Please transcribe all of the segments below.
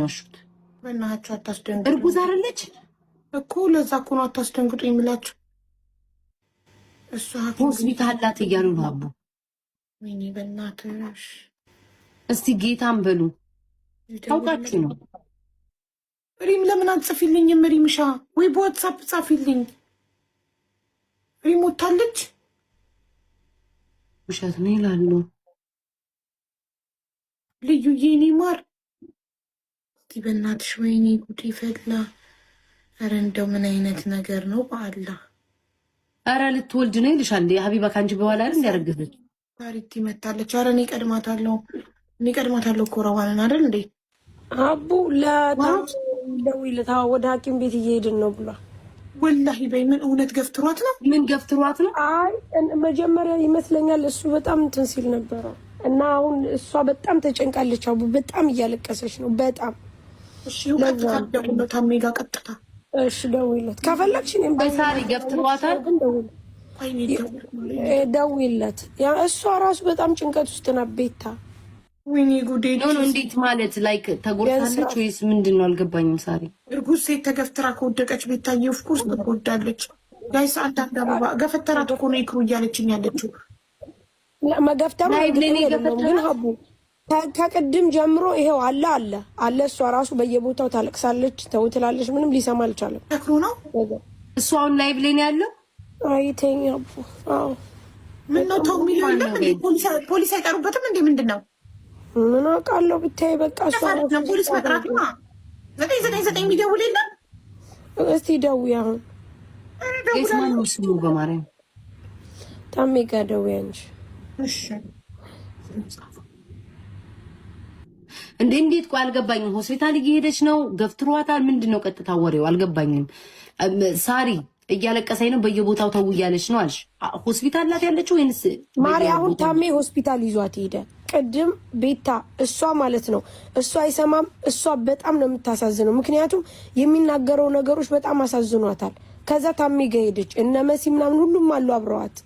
ያሹት በእናታችሁ አታስደንግጡ። እርጉዝ አይደለች እኮ ለዛ እኮ ነው አታስደንግጡ የሚላችሁ። እሷ ሆስፒታል ላት እያሉ ነው አቡ። ወይኔ በእናትሽ እስቲ ጌታን በሉ ታውቃችሁ ነው። ሪም ለምን አትጽፊልኝም? ሪምሻ ወይ በዋትሳፕ ጻፊልኝ። ሪም ወታለች። ውሸት ነው ይላሉ። ልዩ የኔ ማር እስቲ በእናትሽ ወይኔ ጉዴ ፈላ። ኧረ እንደው ምን አይነት ነገር ነው በአላህ። ኧረ ልትወልድ ነው ይልሻል እንዴ ሀቢባ ካንቺ በኋላ አይደል ያረገዘች ታሪክ መታለች። ኧረ እኔ ቀድማታለሁ እኮ ረዋንን አይደል እንዴ አቡ ለታው ወደ ሐኪም ቤት እየሄድን ነው ብሏል። ወላሂ በምን እውነት ገፍትሯት ነው? ምን ገፍትሯት ነው? አይ መጀመሪያ ይመስለኛል እሱ በጣም እንትን ሲል ነበረ እና አሁን እሷ በጣም ተጨንቃለች። አቡ በጣም እያለቀሰች ነው በጣም። እሺ ቀጥታ ደውሎ ታሜ ጋር ቀጥታ እሺ ደውይለት ከፈለግሽ እኔም በሳሪ ገፍትሯታል። ደውይለት ያ እሷ ራሱ በጣም ጭንቀት ውስጥ ናት ቤታ። ወይኔ ጉዴ ነው እንዴት ማለት ላይክ ተጎድታለች ወይስ ምንድነው አልገባኝም። ሳሪ እርጉዝ ሴት ተገፍትራ ከወደቀች ቤታዬ ኦፍ ኮርስ ትጎዳለች። ጋይስ አንዳንድ አበባ ገፈተራት እኮ ነው ይክሩ እያለችኝ ያለችው። መገፍተሩ ግን ሀቡ ከቅድም ጀምሮ ይሄው አለ እሷ ራሱ በየቦታው ታለቅሳለች ተው ትላለች። ምንም ሊሰማ አልቻለም። ተክሩ ነው እሱ አሁን ላይቭ ላይ ነው ያለው። አይተኛ አቡ አዎ ምን ነው ተው የሚለው ፖሊስ አይጠሩበትም እንዴ? ምንድን ነው ምን አውቃለሁ ብታይ በቃ እሷ ነው ፖሊስ መጥራት ነው። 999 የሚደውል የለም። እስቲ ደውይ አሁን የስማን ሙስሉ በማርያም ታሜ ጋር ደውይ አንቺ። እሺ እንዴት ቆይ አልገባኝም። ሆስፒታል እየሄደች ነው ገፍትሯታል። ምንድነው ቀጥታ ወሬው አልገባኝም። ሳሪ እያለቀሰኝ ነው በየቦታው ተው እያለች ነው አልሽ። ሆስፒታል ላት ያለችው ወይንስ ማሪ? አሁን ታሜ ሆስፒታል ይዟት ሄደ። ቅድም ቤታ እሷ ማለት ነው እሷ አይሰማም። እሷ በጣም ነው የምታሳዝነው፣ ምክንያቱም የሚናገረው ነገሮች በጣም አሳዝኗታል። ከዛ ታሜ ጋር ሄደች። እነ መሲ ምናምን ሁሉም አሉ አብረዋት።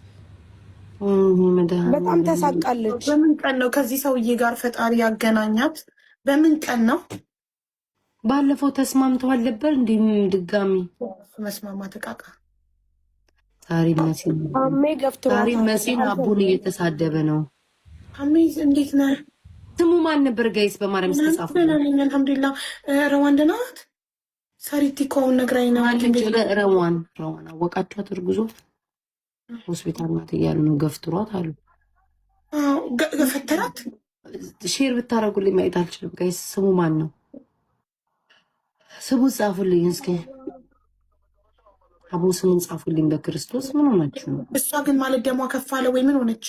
በጣም ተሳቃለች። በምን ቀን ነው ከዚህ ሰውዬ ጋር ፈጣሪ ያገናኛት? በምን ቀን ነው? ባለፈው ተስማምተዋል ነበር እንዴም ድጋሚ መስማማት ተቃቃ ታሪ መሲን አቡን እየተሳደበ ነው። አሜዝ እንዴት ነህ? ስሙ ማን ነበር ጋይስ? በማርያም ተጻፉ። አልሐምዱሊላህ ረዋን ደህና ናት። ሳሪቲ እኮ አሁን ነግራኝ ነው። ረዋን አወቃችኋት? እርጉዞ ሆስፒታል ናት እያሉ ነው። ገፍትሯት አሉ። ገፈተራት። ሼር ብታረጉልኝ ማየት አልችልም ጋይስ። ስሙ ማን ነው? ስሙ ጻፉልኝ እስኪ። አቡ ስሙን ጻፉልኝ በክርስቶስ። ምን ሆነች ነው? እሷ ግን ማለት ደሟ ከፍ አለ ወይ ምን ሆነች?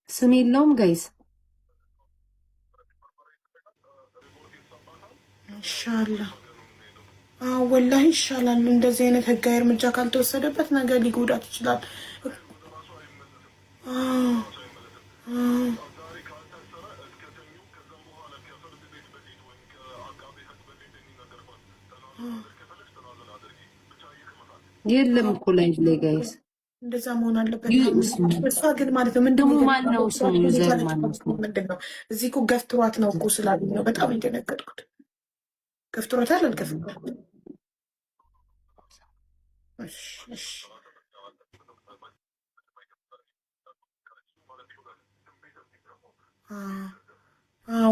ስም የለውም ጋይስ። ኢንሻአላህ ወላሂ ይሻላል። እንደዚህ አይነት ህጋዊ እርምጃ ካልተወሰደበት ነገር ሊጎዳት ይችላል። የለም እኮ ላይ ጋይስ እንደዛ መሆን አለበት። እሷ ግን ማለት ነው ምንድነው እዚህ እኮ ገፍትሯት ነው እኮ ስላሉኝ ነው በጣም የደነገጥኩት። ገፍትሯታል አልገፍትሯት?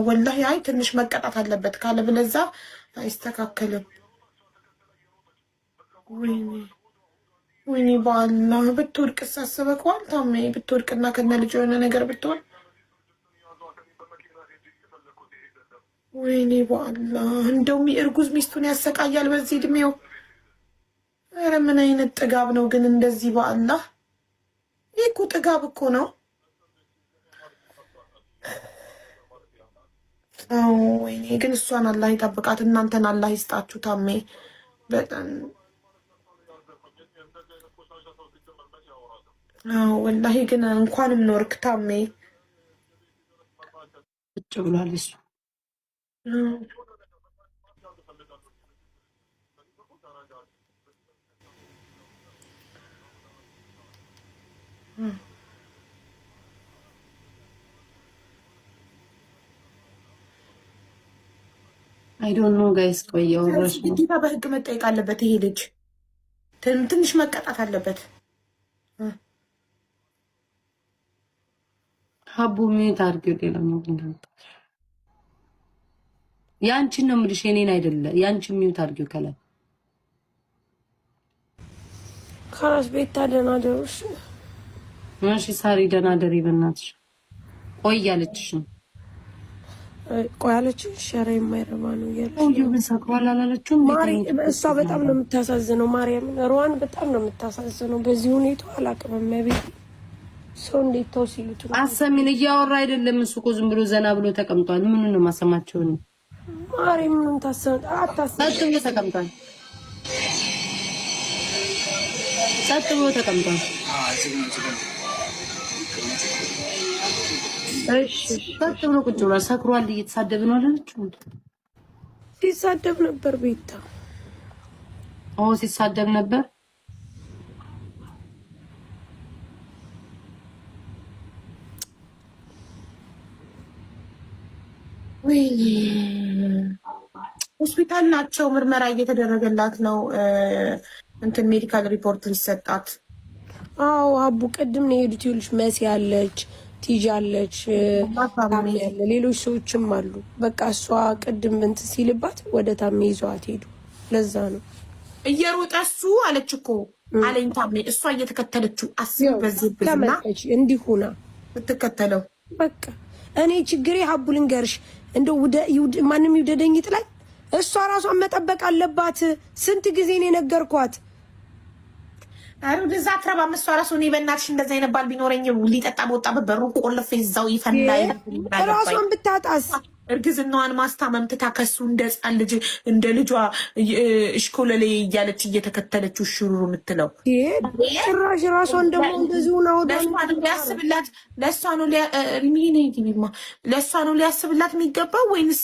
ወላሂ አይ ትንሽ መቀጣት አለበት ካለ ብለዛ አይስተካከልም። ወይኔ በአላህ ብትወድቅ ሳስበቀዋል። ታሜ ብትወድቅና ከነ ልጅ የሆነ ነገር ብትሆን ወይኔ በአላህ እንደው እርጉዝ ሚስቱን ያሰቃያል በዚህ እድሜው። ኧረ ምን አይነት ጥጋብ ነው ግን እንደዚህ በአላህ። ይህ እኮ ጥጋብ እኮ ነው። ወይኔ ግን እሷን አላህ ይጠብቃት፣ እናንተን አላህ ይስጣችሁ። ታሜ በጣም ወላሂ ግን እንኳንም ኖርክ ታሜ። ቁጭ ብሏል እሱ። አይ ዶንት ኖ ጋይስ ቆየው ራሽ ግዴታ በህግ መጠየቅ አለበት ይሄ ልጅ ትንሽ መቀጣት አለበት። ሀቡ ሚዩት አድርጊው። ሌላ ነው ግን ያንቺን ነው የምልሽ የኔን አይደለ። ያንቺን ሚዩት አድርጊው ከላይ ካላስ ቤት ታደናደሩሽ። እሺ ሳሪ ደናደሪ በእናትሽ ቆይ ያለችሽ ነው። ቆይ አለችሽ ሸራ የማይረባ ነው ያለች። ቆዩ ምን ሰክሯል አላለችውም? ማሪ እሷ በጣም ነው የምታሳዝነው። ማርያም ሩዋን በጣም ነው የምታሳዝነው። በዚህ ሁኔታ አላቅም መቤት ሰው እንዴት ተው ሲሉት አሰሚን እያወራ አይደለም እሱ እኮ ዝም ብሎ ዘና ብሎ ተቀምጧል። ምን ነው ማሰማቸው ነው? ማሪ ምንም ታሰብ አታሰብ ብሎ ተቀምጧል። ጸጥ ብሎ ተቀምጧል። እሺ ጸጥ ብሎ ቁጭ ብሏል። ሰክሯል። እየተሳደብ ነው አላለችው? ሲሳደብ ነበር ቤታ። ሲሳደብ ነበር። ሆስፒታል ናቸው። ምርመራ እየተደረገላት ነው። እንትን ሜዲካል ሪፖርት ሊሰጣት። አዎ አቡ ቅድም ነው የሄዱት። ይኸውልሽ መሲ ያለች ቲጂ አለች ያለ ሌሎች ሰዎችም አሉ። በቃ እሷ ቅድም እንትን ሲልባት ወደ ታሜ ይዘዋት ሄዱ። ለዛ ነው እየሮጠ እሱ አለች እኮ አለኝ ታሜ። እሷ እየተከተለችው አስብ በዚህ ብልና ተመልከች እንዲሁና ብትከተለው በቃ እኔ ችግሬ ሀቡ ልንገርሽ እንደው ማንም ይውደደኝ ላይ እሷ ራሷን መጠበቅ አለባት። ስንት ጊዜ ነው የነገርኳት? አሩ ደዛ አትረባ መስዋ ራሱ እኔ በእናትሽ እንደዛ ይነባል ቢኖረኝ ሊጠጣ በወጣበት በሩ ቆልፌ እዛው ይፈናል። ራሷን ብታጣስ እርግዝናዋን ማስታመም ትታ ከሱ እንደ ሕፃን ልጅ እንደ ልጇ እሽኮለሌ እያለች እየተከተለችው ሽሩሩ የምትለው ጭራሽ ራሷን ደግሞ እንደዚሁ ነው ሊያስብላት ለእሷ ነው ሊያስብላት የሚገባው ወይንስ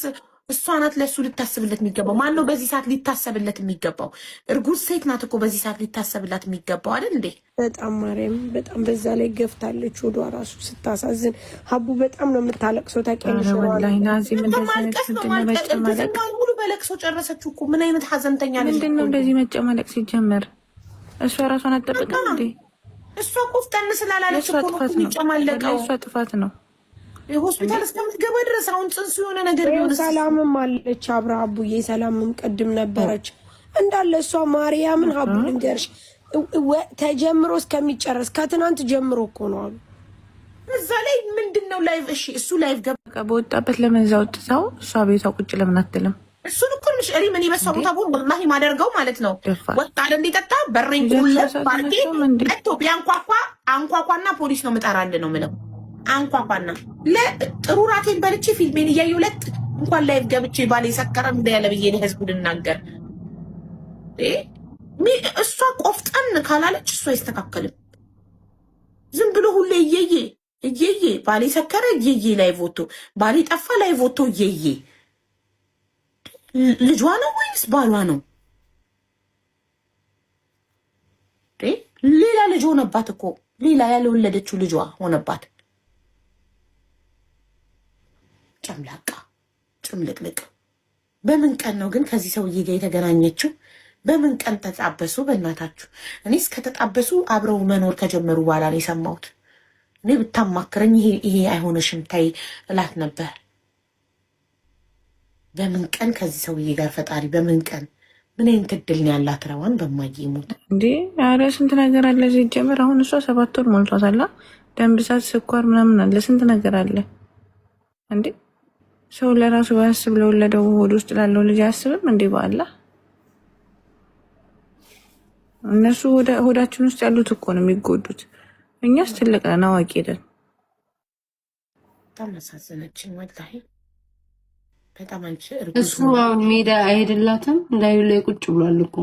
እሷ ናት ለእሱ ልታስብለት የሚገባው? ማን ነው በዚህ ሰዓት ሊታሰብለት የሚገባው? እርጉዝ ሴት ናት እኮ በዚህ ሰዓት ሊታሰብላት የሚገባው አይደል እንዴ? በጣም ማርያም በጣም በዛ ላይ ገፍታለች። ወዷ ራሱ ስታሳዝን ሀቡ በጣም ነው የምታለቅሰው። ታውቂያለሽ ሙሉ በለቅሶ ጨረሰችው እኮ። ምን አይነት ሀዘንተኛ ልጅ ምንድን ነው እንደዚህ መጨማለቅ ሲጀመር? እሷ ራሷን አትጠብቅም እንዴ? እሷ ቆፍጠን ስላላለች እኮ ነው የሚጨማለቀው። እሷ ጥፋት ነው። ሆስፒታል እስከምትገባ ድረስ አሁን ጽንሱ የሆነ ነገር ቢሆን ሰላምም አለች አብረ ሀቡዬ ሰላምም ቅድም ነበረች እንዳለ እሷ ማርያምን ሀቡ ልንገርሽ ተጀምሮ እስከሚጨረስ ከትናንት ጀምሮ እኮ ነው አሉ። እዛ ላይ ምንድን ነው ላይቭ? እሺ እሱ ላይቭ ገባ በወጣበት ለምን እዛ ወጥተው እሷ ቤቷ ቁጭ ለምን አትልም? እሱን እኮ ልሽ እሪ ምን ይበሳ ቦታ ቦን ወላሂ ማደርገው ማለት ነው። ወጣ እንዲጠጣ በሬን ቁልፍ ፓርቲ እቶ ቢያንኳኳ አንኳኳና ፖሊስ ነው ምጠራል ነው ምለው አንኳኳና ለጥሩ ራቴን በልቼ ፊልሜን እያየሁ እንኳን ላይቭ ገብቼ ባሌ ሰከረ እንዳያለ ብዬ ለህዝቡ ልናገር። እሷ ቆፍጠን ካላለች እሷ አይስተካከልም። ዝም ብሎ ሁሌ እየዬ ባሌ ሰከረ እየዬ ላይቭ ወጥቶ ባሌ ጠፋ ላይቭ ወጥቶ እየዬ። ልጇ ነው ወይስ ባሏ ነው? ሌላ ልጅ ሆነባት እኮ ሌላ ያልወለደችው ልጇ ሆነባት። ጨምላቃ ጭምልቅልቅ። በምን ቀን ነው ግን ከዚህ ሰውዬ ጋር የተገናኘችው? በምን ቀን ተጣበሱ? በእናታችሁ እኔ እስከተጣበሱ አብረው መኖር ከጀመሩ በኋላ ነው የሰማሁት። እኔ ብታማክረኝ ይሄ አይሆነሽም ታይ እላት ነበር። በምን ቀን ከዚህ ሰውዬ ጋር ፈጣሪ በምን ቀን ምን አይነት እድል ነው ያላት? ረዋን በማይሞት እንዴ! ኧረ ስንት ነገር አለ ሲጀምር። አሁን እሷ 7 ወር ሞልቷታል። ደም ብዛት፣ ስኳር ምናምን አለ፣ ስንት ነገር አለ እንዴ! ሰው ለራሱ ባያስብ ለወለደው ሆድ ውስጥ ላለው ልጅ አያስብም እንዴ? በአላ እነሱ ሆዳችን ውስጥ ያሉት እኮ ነው የሚጎዱት። እኛስ ትልቅ ነን አዋቂ ነን። በጣም አሳዘነችኝ ወላሂ በጣም አንቺ እሱ አሁን ሜዳ አይሄድላትም እንዳዩ ላይ ቁጭ ብሏል እኮ።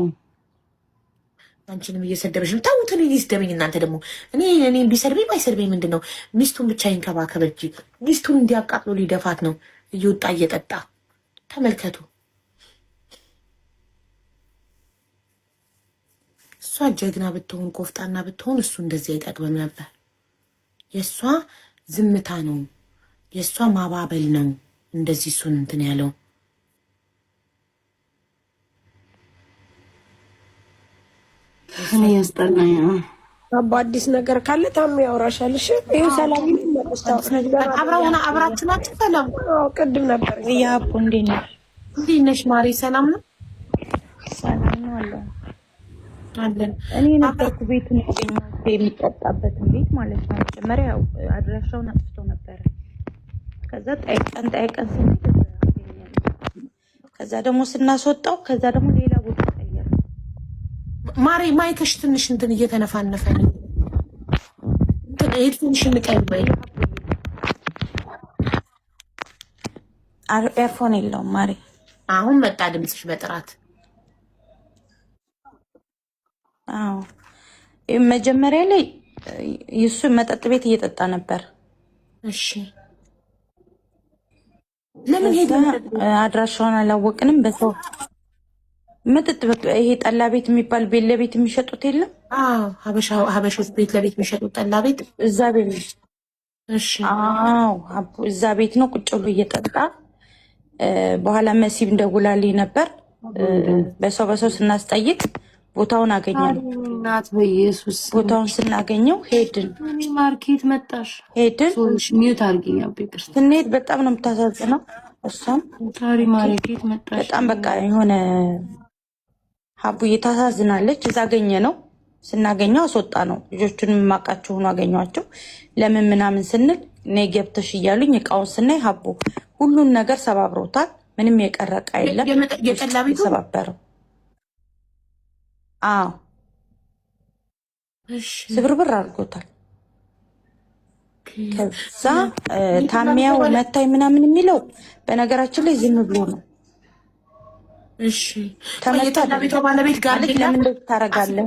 አንቺንም እየሰደበሽ ነው። ተውት፣ እኔ ይስደበኝ እናንተ ደግሞ እኔ ቢሰድበኝ ባይሰድበኝ ምንድን ነው? ሚስቱን ብቻ ይንከባከብ እንጂ ሚስቱን እንዲያቃጥሎ ሊደፋት ነው እየወጣ እየጠጣ። ተመልከቱ። እሷ ጀግና ብትሆን ኮፍጣና ብትሆን እሱ እንደዚህ አይጠቅምም ነበር። የእሷ ዝምታ ነው የእሷ ማባበል ነው እንደዚህ እሱን እንትን ያለው። እኔ ያስጠላኝ አባ አዲስ ነገር ካለ ታም ያወራሻል። እሺ ይሄ ሰላም አብራችሁ ናችሁ? ሰላም ቅድም ነበር ያቡ እንዴት ነሽ ማሪ? ሰላም ነው ሰላም ነው አለን። እኔ ነበርኩ ቤቱን ያገኘሁት የሚጠጣበትን ቤት ማለት ነው። መጀመሪያ አድራሻውን አጥፍቶ ነበረ። ከዛ ጠይቀን ስንት ከዛ ደግሞ ስናስወጣው ከዛ ደግሞ ሌላ ቦታ ቀየረ። ማሪ ማይከሽ ትንሽ እንትን እየተነፋነፈ ነው። ትንሽ እንቀይበይ። ኤርፎን የለውም ማሪ። አሁን መጣ ድምፅሽ በጥራት። አዎ መጀመሪያ ላይ የሱ መጠጥ ቤት እየጠጣ ነበር። እሺ ለምን ሄደ? አድራሻውን አላወቅንም። በሰው መጠጥ ይሄ ጠላ ቤት የሚባል ቤት ለቤት የሚሸጡት የለም? አዎ ሀበሾች ቤት ለቤት የሚሸጡት ጠላ ቤት እዛ ቤት ነው። እሺ አዎ እዛ ቤት ነው ቁጭ ብሎ እየጠጣ በኋላ መሲብ እንደውላልኝ ነበር። በሰው ስናስጠይቅ ቦታውን አገኘን። እናት በኢየሱስ ቦታውን ስናገኘው ሄድን። ማርኬት መጣሽ ሄድን ሚዩት አድርጊኝ አቤቅር ስንሄድ በጣም ነው የምታሳዝነው። እሷም ታሪ ማርኬት መጣሽ በጣም በቃ የሆነ ሀቡዬ ታሳዝናለች። እዛ አገኘ ነው ስናገኘው አስወጣ ነው። ልጆቹን የማውቃቸው ሆኖ አገኘኋቸው። ለምን ምናምን ስንል እኔ ገብተሽ እያሉኝ እቃውን ስናይ ሀቡ ሁሉን ነገር ሰባብሮታል። ምንም የቀረ እቃ የለም። የጠላ ቤቱ ሰባበረው። አዎ ስብርብር አድርጎታል። ከዛ ታሚያው መታይ ምናምን የሚለው በነገራችን ላይ ዝም ብሎ ነው። እሺ የጠላ ቤቷ ባለቤት ጋር ለምን እንደዚህ ታደርጋለህ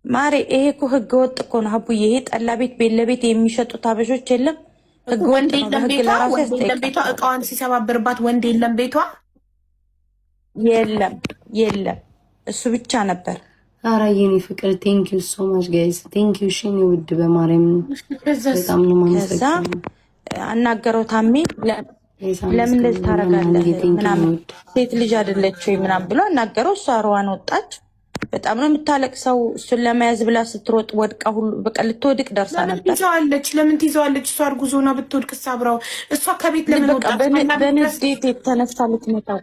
ማሬ? ይሄ እኮ ህገ ወጥ እኮ ነው ሀቡዬ። ይሄ ጠላ ቤት ለቤት የሚሸጡት አበሾች የለም ህገ ወጥ ነው። በህግ ለራሱ ያስጠይቃል። እቃዋን ሲሰባብርባት ወንድ የለም ቤቷ የለም እሱ ብቻ ነበር። ኧረ የኔ ፍቅር ቴንክ ዩ ሶ ማች ጋይስ ቴንክ ዩ። እሺ ውድ በማርያም በጣም ነው ከዛ አናገረው ታሜ ለምን እንደዚህ ታደርጋለህ ምናምን ሴት ልጅ አይደለች ወይ ምናምን ብሎ አናገረው። እሷ ሯን ወጣች። በጣም ነው የምታለቅሰው። እሱን ለመያዝ ብላ ስትሮጥ ወድቃ ሁሉ በቃ ልትወድቅ ደርሳ ነበር። ለምን ትይዘዋለች? እሷ እርጉዞና ብትወድቅ ሳብራው እሷ ከቤት ለምን ወጣች? በንዴት የተነሳ ልትመታው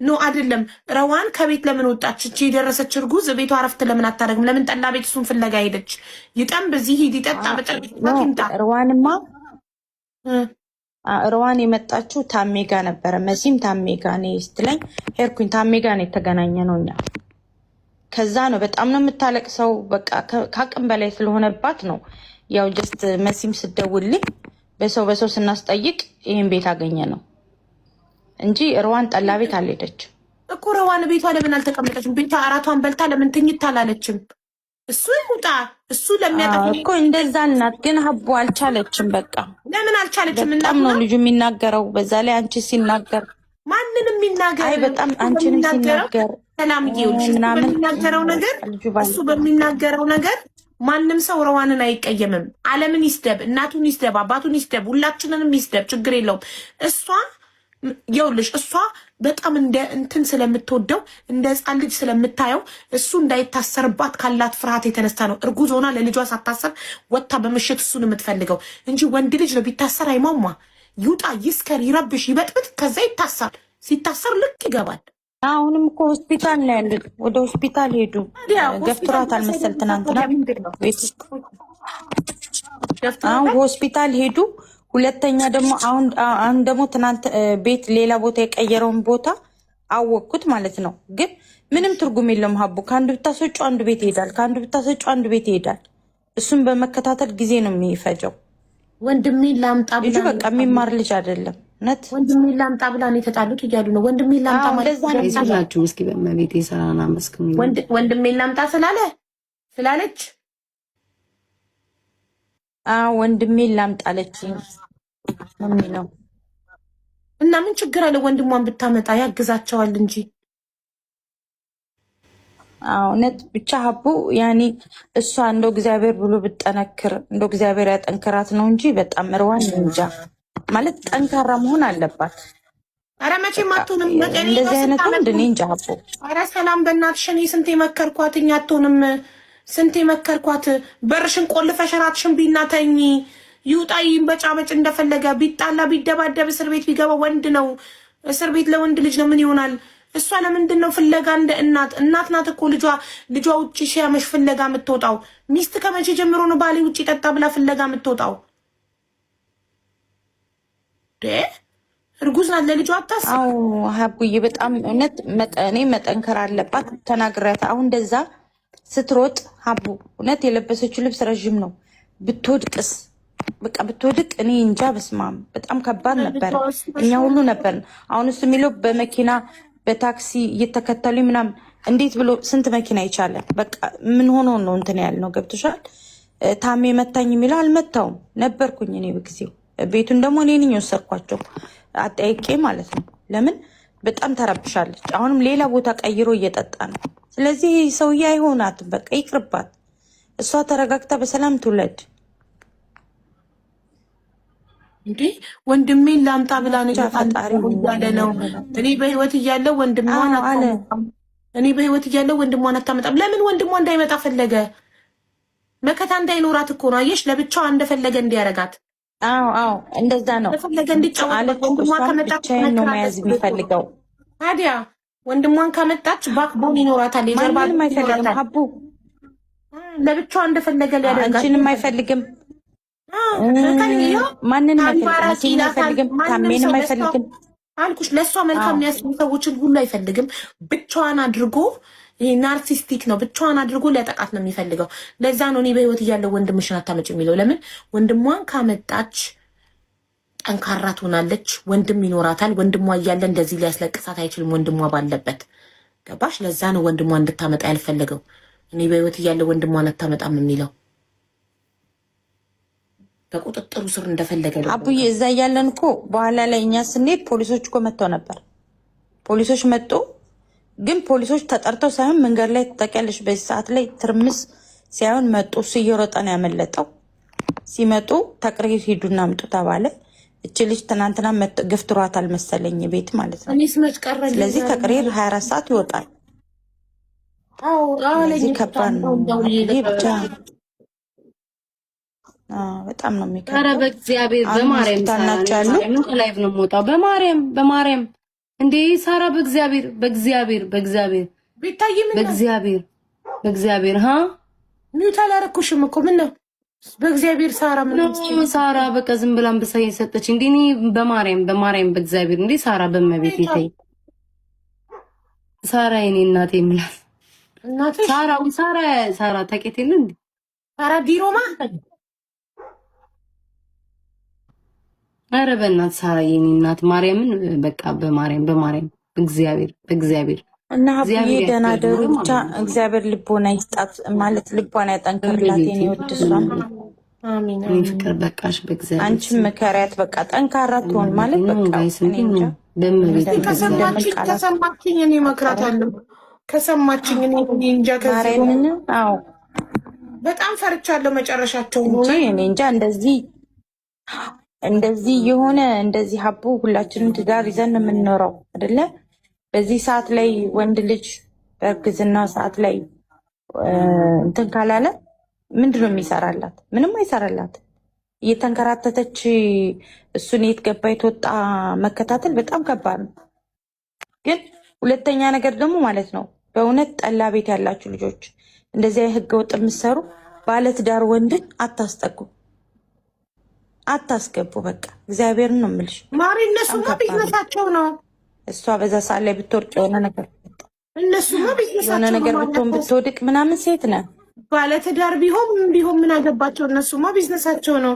ኖ አይደለም። ረዋን ከቤት ለምን ወጣች? እቺ የደረሰች እርጉዝ ቤቷ አረፍት ለምን አታደርግም? ለምን ጠላ ቤት እሱን ፍለጋ ሄደች? ይጠም በዚህ ሂድ ይጠጣ በጠጣ ረዋንማ ረዋን የመጣችው ታሜ ጋ ነበረ። መሲም ታሜ ጋ እኔ ስትለኝ ሄድኩኝ። ታሜ ጋ ነው የተገናኘ ነው እኛ። ከዛ ነው በጣም ነው የምታለቅሰው። በቃ ከአቅም በላይ ስለሆነባት ነው ያው ጀስት መሲም ስደውልኝ በሰው ስናስጠይቅ ይህን ቤት አገኘ ነው እንጂ ረዋን ጠላ ቤት አልሄደች እኮ። ረዋን ቤቷ ለምን አልተቀመጠችም? ቤቷ አራቷን በልታ ለምን ትኝት አላለችም? እሱ ይውጣ። እሱ ለሚያጠፋ እኮ እንደዛ እናት ግን ሀቡ አልቻለችም። በቃ ለምን አልቻለችም? በጣም ነው ልጁ የሚናገረው። በዛ ላይ አንቺ ሲናገር ማንንም የሚናገር አይ በጣም አንቺንም ሲናገር ሰላም ይውልሽ በሚናገረው ነገር እሱ በሚናገረው ነገር ማንም ሰው ረዋንን አይቀየምም። ዓለምን ይስደብ፣ እናቱን ይስደብ፣ አባቱን ይስደብ፣ ሁላችንንም ይስደብ፣ ችግር የለውም። እሷ ይውልሽ እሷ በጣም እንደ እንትን ስለምትወደው እንደ ሕፃን ልጅ ስለምታየው እሱ እንዳይታሰርባት ካላት ፍርሃት የተነሳ ነው እርጉዝ ሆና ለልጇ ሳታሰር ወጥታ በምሽት እሱን የምትፈልገው እንጂ ወንድ ልጅ ነው ቢታሰር አይሟሟ። ይውጣ፣ ይስከር፣ ይረብሽ፣ ይበጥብጥ፣ ከዛ ይታሰር። ሲታሰር ልክ ይገባል። አሁንም እኮ ሆስፒታል ነው ያሉት። ወደ ሆስፒታል ሄዱ። ገፍትሯታል መሰል ትናንትና ቤት ውስጥ አሁን ሆስፒታል ሄዱ። ሁለተኛ ደግሞ አሁን ደግሞ ትናንት ቤት ሌላ ቦታ የቀየረውን ቦታ አወቅኩት ማለት ነው። ግን ምንም ትርጉም የለውም ሀቡ። ከአንዱ ብታስወጩ አንዱ ቤት ይሄዳል፣ ከአንዱ ብታስወጩ አንዱ ቤት ይሄዳል። እሱን በመከታተል ጊዜ ነው የሚፈጀው። ወንድሜ ላምጣ ልጁ በቃ የሚማር ልጅ አይደለም። እውነት ወንድሜ ላምጣ ብላ ነው የተጣሉት እያሉ ነው። ወንድሜ ላምጣ ማለት ነው። እስኪ በመቤት የሰራና መስክም ወንድሜ ላምጣ ስላለች ወንድሜ ላምጣለች የሚለው እና ምን ችግር አለ? ወንድሟን ብታመጣ ያግዛቸዋል እንጂ። እውነት ብቻ ሀቡ ያኔ እሷ እንደው እግዚአብሔር ብሎ ብጠነክር እንደው እግዚአብሔር ያጠንክራት ነው እንጂ በጣም ርዋን እንጃ ማለት ጠንካራ መሆን አለባት። ኧረ መቼም አትሆንም። እንደዚህ አይነት ወንድ እኔ እንጃ። ኧረ ሰላም በእናትሽ እኔ ስንቴ መከርኳት፣ እኛ አትሆንም። ስንቴ መከርኳት። በርሽን ቆልፈሽ እራትሽን ቢና ተኝ። ይውጣ ይንበጫበጭ እንደፈለገ ቢጣላ ቢደባደብ እስር ቤት ቢገባ ወንድ ነው። እስር ቤት ለወንድ ልጅ ነው። ምን ይሆናል? እሷ ለምንድን ነው ፍለጋ እንደ እናት ናት እኮ ልጇ ውጭ ሲያመሽ ፍለጋ የምትወጣው? ሚስት ከመቼ ጀምሮ ነው ባሌ ውጭ ጠጣ ብላ ፍለጋ የምትወጣው? እርጉዝ ናት። ለልጇ አታስብ። አዎ ሀቡዬ በጣም እውነት እኔ መጠንከር አለባት ተናግሬያት። አሁን እንደዛ ስትሮጥ ሀቡ እውነት የለበሰችው ልብስ ረዥም ነው። ብትወድቅስ በቃ ብትወድቅ እኔ እንጃ። በስማም በጣም ከባድ ነበር። እኛ ሁሉ ነበር። አሁን እሱ የሚለው በመኪና በታክሲ እየተከተሉ ምናምን እንዴት ብሎ ስንት መኪና ይቻላል? በቃ ምን ሆኖ ነው እንትን ያልነው? ገብቶሻል? ታሜ መታኝ የሚለው አልመታውም ነበርኩኝ እኔ በጊዜው። ቤቱን ደግሞ እኔ ነኝ የወሰድኳቸው አጠያቄ ማለት ነው። ለምን በጣም ተረብሻለች። አሁንም ሌላ ቦታ ቀይሮ እየጠጣ ነው። ስለዚህ ሰውዬ አይሆናትም፣ በቃ ይቅርባት። እሷ ተረጋግታ በሰላም ትውለድ። እንዴ ወንድሜን ላምጣ ብላ ነው እያለ ነው። እኔ በህይወት እያለው ወንድሟን አታመጣም። ለምን ወንድሟ እንዳይመጣ ፈለገ? መከታ እንዳይኖራት እኮ ነው። አየሽ፣ ለብቻዋ እንደፈለገ እንዲያረጋት። አዎ እንደዛ ነው። እንደፈለገ እንዲጫወት ወንድሟ ከመጣች ነው መያዝ የሚፈልገው። ታዲያ ወንድሟን ካመጣች ባክቦን ይኖራታል። ማንንም አይፈልግም ሀቡ። ለብቻዋ እንደፈለገ ሊያደርጋት። አንቺንም አይፈልግም፣ ማንንም አይፈልግም፣ ታሜንም አይፈልግም አልኩሽ። ለእሷ መልካም የሚያስቡ ሰዎችን ሁሉ አይፈልግም። ብቻዋን አድርጎ ይሄ ናርሲስቲክ ነው። ብቻዋን አድርጎ ሊያጠቃት ነው የሚፈልገው። ለዛ ነው እኔ በህይወት እያለው ወንድምሽን አታመጭ የሚለው። ለምን ወንድሟን ካመጣች ጠንካራ ትሆናለች፣ ወንድም ይኖራታል። ወንድሟ እያለ እንደዚህ ሊያስለቅሳት አይችልም፣ ወንድሟ ባለበት። ገባሽ? ለዛ ነው ወንድሟ እንድታመጣ ያልፈለገው። እኔ በህይወት እያለው ወንድሟን አታመጣም የሚለው በቁጥጥሩ ስር እንደፈለገ አቡዬ። እዛ እያለን እኮ በኋላ ላይ እኛ ስንሄድ ፖሊሶች እኮ መጥተው ነበር። ፖሊሶች መጡ፣ ግን ፖሊሶች ተጠርተው ሳይሆን መንገድ ላይ ትጠቂያለሽ። በዚህ ሰዓት ላይ ትርምስ ሳይሆን መጡ። እሱ እየሮጠ ነው ያመለጠው። ሲመጡ ተቅሪር ሂዱና አምጡ ተባለ። እች ልጅ ትናንትና ገፍትሯታል መሰለኝ ቤት ማለት ነው። ስለዚህ ተቅሪር 24 ሰዓት ይወጣል። ስለዚህ ከባድ ነው ብቻ በጣም ነው የሚከብደው። ኧረ በእግዚአብሔር በማርያም ታናቸው ያሉ ላይቭ ነው የምወጣው። በማርያም እንዴ ሳራ በእግዚአብሔር ሚውት አላረኩሽም እኮ ምን ነው በእግዚአብሔር ሳራ በቃ ዝም ብላ አንበሳ እየሰጠች እንዴ እኔ በማርያም በእግዚአብሔር እንዴ ሳራ በመቤት ይተይ ሳራ የኔ እናቴ የምላት ሳራ ታውቂያት እንዴ ሳራ ዲሮማ ኧረ በእናትህ ሳራ የኔ እናት ማርያምን በቃ በማርያም በእግዚአብሔር እና ሀቡዬ ደህና ደሩ። ብቻ እግዚአብሔር ልቦና ይስጣት ማለት ልቦና ያጠንክርላት። የኔ ወድ እሷም አሜን ፍቅር በቃሽ በእግዚአብሔር አንቺም መከሪያት በቃ ጠንካራ ትሆን ማለት በቃ ከሰማችኝ እኔ እመክራታለሁ። ከሰማችኝ እኔ እንጃ ማርያምን አዎ በጣም ፈርቻለሁ መጨረሻቸው እንጂ እኔ እንጃ እንደዚህ የሆነ እንደዚህ ሀቡ ሁላችንም ትዳር ይዘን የምንኖረው አይደለ? በዚህ ሰዓት ላይ ወንድ ልጅ በእርግዝና ሰዓት ላይ እንትን ካላለ ምንድን ነው የሚሰራላት? ምንም አይሰራላት። እየተንከራተተች እሱን የት ገባ የተወጣ መከታተል በጣም ከባድ ነው። ግን ሁለተኛ ነገር ደግሞ ማለት ነው በእውነት ጠላ ቤት ያላችሁ ልጆች እንደዚህ ህገ ወጥ የምትሰሩ ባለትዳር ወንድን አታስገቡ። በቃ እግዚአብሔርን ነው የምልሽ ማሪ። እነሱማ ቢዝነሳቸው ነው። እሷ በዛ ሰዓት ላይ ብትወርቅ የሆነ ነገር እነሱማ ቢዝነሳቸው የሆነ ነገር ብትወድቅ ምናምን ሴት ነህ ባለትዳር ቢሆን ምን አገባቸው? እነሱማ ቢዝነሳቸው ነው።